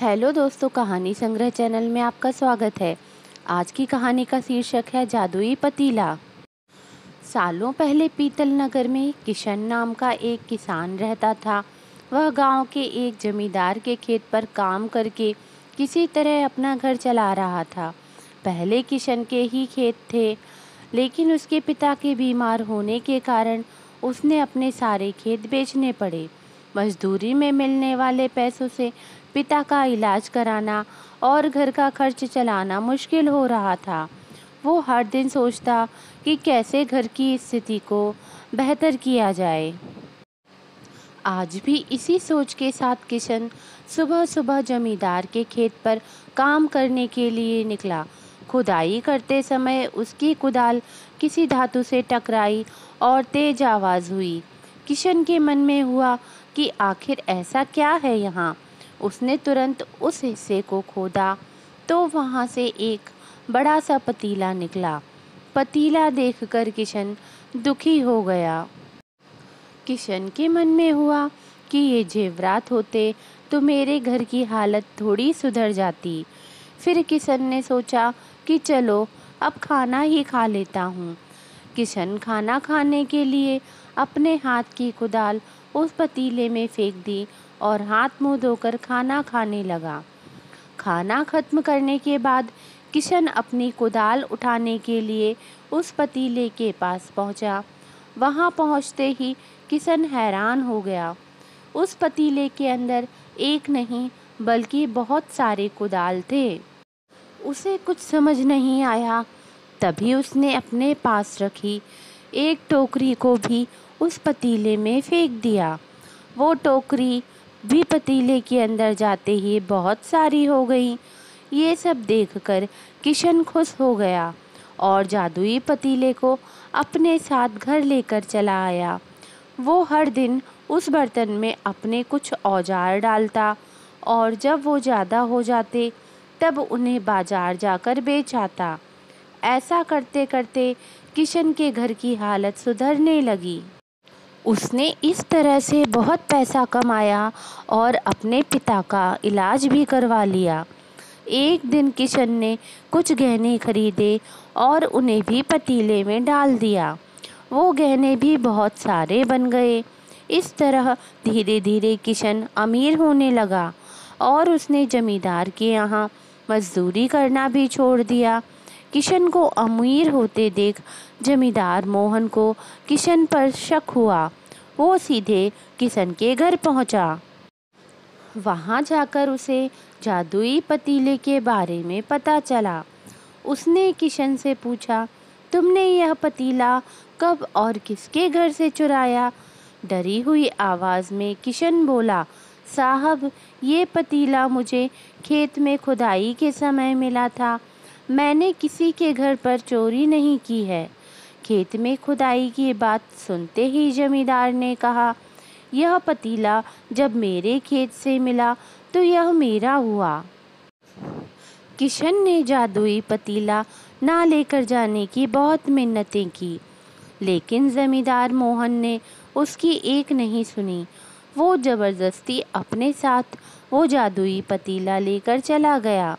Hello दोस्तों, कहानी संग्रह चैनल में आपका स्वागत है। आज की कहानी का शीर्षक है जादुई पतीला। सालों पहले पीतल नगर में किशन नाम का एक किसान रहता था। वह गांव के एक जमींदार के खेत पर काम करके किसी तरह अपना घर चला रहा था। पहले किशन के ही खेत थे, लेकिन उसके पिता के बीमार होने के कारण उसने अपने सारे खेत बेचने पड़े। मजदूरी में मिलने वाले पैसों से पिता का इलाज कराना और घर का खर्च चलाना मुश्किल हो रहा था। वो हर दिन सोचता कि कैसे घर की स्थिति को बेहतर किया जाए। आज भी इसी सोच के साथ किशन सुबह सुबह जमींदार के खेत पर काम करने के लिए निकला। खुदाई करते समय उसकी कुदाल किसी धातु से टकराई और तेज आवाज़ हुई। किशन के मन में हुआ कि आखिर ऐसा क्या है यहाँ। उसने तुरंत उस हिस्से को खोदा तो वहाँ से एक बड़ा सा पतीला निकला। पतीला देखकर किशन दुखी हो गया। किशन के मन में हुआ कि ये जेवरात होते तो मेरे घर की हालत थोड़ी सुधर जाती। फिर किशन ने सोचा कि चलो अब खाना ही खा लेता हूँ। किशन खाना खाने के लिए अपने हाथ की कुदाल उस पतीले में फेंक दी और हाथ मुंह धोकर खाना खाने लगा। खाना खत्म करने के बाद किशन अपनी कुदाल उठाने के लिए उस पतीले के पास पहुंचा। वहां पहुंचते ही किशन हैरान हो गया। उस पतीले के अंदर एक नहीं बल्कि बहुत सारे कुदाल थे। उसे कुछ समझ नहीं आया। तभी उसने अपने पास रखी एक टोकरी को भी उस पतीले में फेंक दिया। वो टोकरी भी पतीले के अंदर जाते ही बहुत सारी हो गई। ये सब देखकर किशन खुश हो गया और जादुई पतीले को अपने साथ घर लेकर चला आया। वो हर दिन उस बर्तन में अपने कुछ औजार डालता और जब वो ज़्यादा हो जाते तब उन्हें बाजार जाकर बेच आता। ऐसा करते करते किशन के घर की हालत सुधरने लगी। उसने इस तरह से बहुत पैसा कमाया और अपने पिता का इलाज भी करवा लिया। एक दिन किशन ने कुछ गहने खरीदे और उन्हें भी पतीले में डाल दिया। वो गहने भी बहुत सारे बन गए। इस तरह धीरे धीरे किशन अमीर होने लगा और उसने जमींदार के यहाँ मजदूरी करना भी छोड़ दिया। किशन को अमीर होते देख जमींदार मोहन को किशन पर शक हुआ। वो सीधे किशन के घर पहुंचा। वहां जाकर उसे जादुई पतीले के बारे में पता चला। उसने किशन से पूछा, तुमने यह पतीला कब और किसके घर से चुराया? डरी हुई आवाज़ में किशन बोला, साहब, ये पतीला मुझे खेत में खुदाई के समय मिला था। मैंने किसी के घर पर चोरी नहीं की है। खेत में खुदाई की बात सुनते ही जमींदार ने कहा, यह पतीला जब मेरे खेत से मिला तो यह मेरा हुआ। किशन ने जादुई पतीला ना लेकर जाने की बहुत मिन्नतें की, लेकिन जमींदार मोहन ने उसकी एक नहीं सुनी। वो ज़बरदस्ती अपने साथ वो जादुई पतीला लेकर चला गया।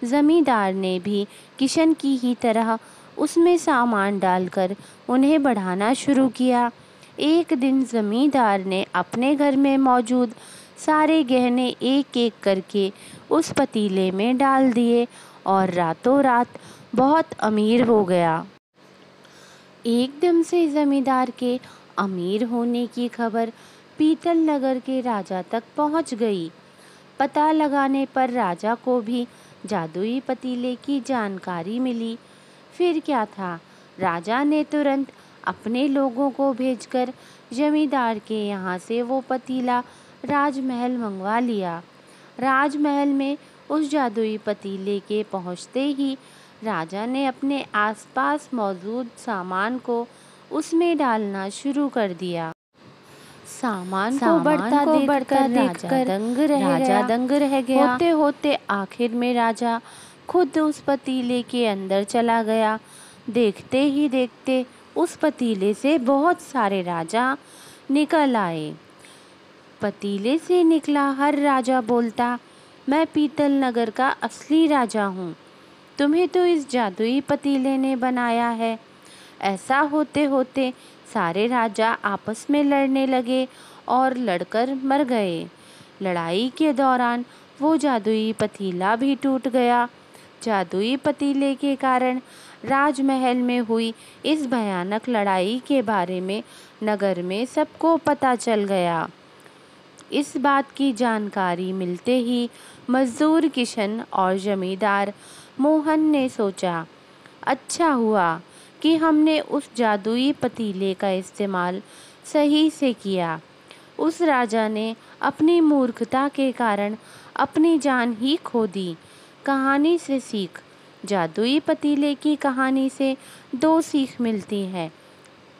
जमींदार ने भी किशन की ही तरह उसमें सामान डालकर उन्हें बढ़ाना शुरू किया। एक दिन जमींदार ने अपने घर में मौजूद सारे गहने एक एक करके उस पतीले में डाल दिए और रातों रात बहुत अमीर हो गया। एकदम से जमींदार के अमीर होने की खबर पीतल नगर के राजा तक पहुंच गई। पता लगाने पर राजा को भी जादुई पतीले की जानकारी मिली। फिर क्या था, राजा ने तुरंत अपने लोगों को भेजकर जमींदार के यहाँ से वो पतीला राजमहल मंगवा लिया। राजमहल में उस जादुई पतीले के पहुँचते ही राजा ने अपने आसपास मौजूद सामान को उसमें डालना शुरू कर दिया। सामान को बढ़ता देखकर राजा दंग रह गया। होते होते आखिर में राजा खुद उस पतीले के अंदर चला गया। देखते ही देखते उस पतीले से बहुत सारे राजा निकल आए। पतीले से निकला हर राजा बोलता, मैं पीतल नगर का असली राजा हूँ। तुम्हें तो इस जादुई पतीले ने बनाया है। ऐसा होते होते सारे राजा आपस में लड़ने लगे और लड़कर मर गए। लड़ाई के दौरान वो जादुई पतीला भी टूट गया। जादुई पतीले के कारण राजमहल में हुई इस भयानक लड़ाई के बारे में नगर में सबको पता चल गया। इस बात की जानकारी मिलते ही मजदूर किशन और जमींदार मोहन ने सोचा, अच्छा हुआ कि हमने उस जादुई पतीले का इस्तेमाल सही से किया। उस राजा ने अपनी मूर्खता के कारण अपनी जान ही खो दी। कहानी से सीख। जादुई पतीले की कहानी से 2 सीख मिलती हैं।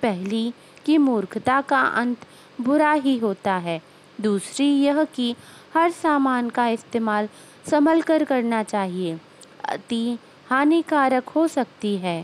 पहली कि मूर्खता का अंत बुरा ही होता है। दूसरी यह कि हर सामान का इस्तेमाल संभल कर करना चाहिए, अति हानिकारक हो सकती है।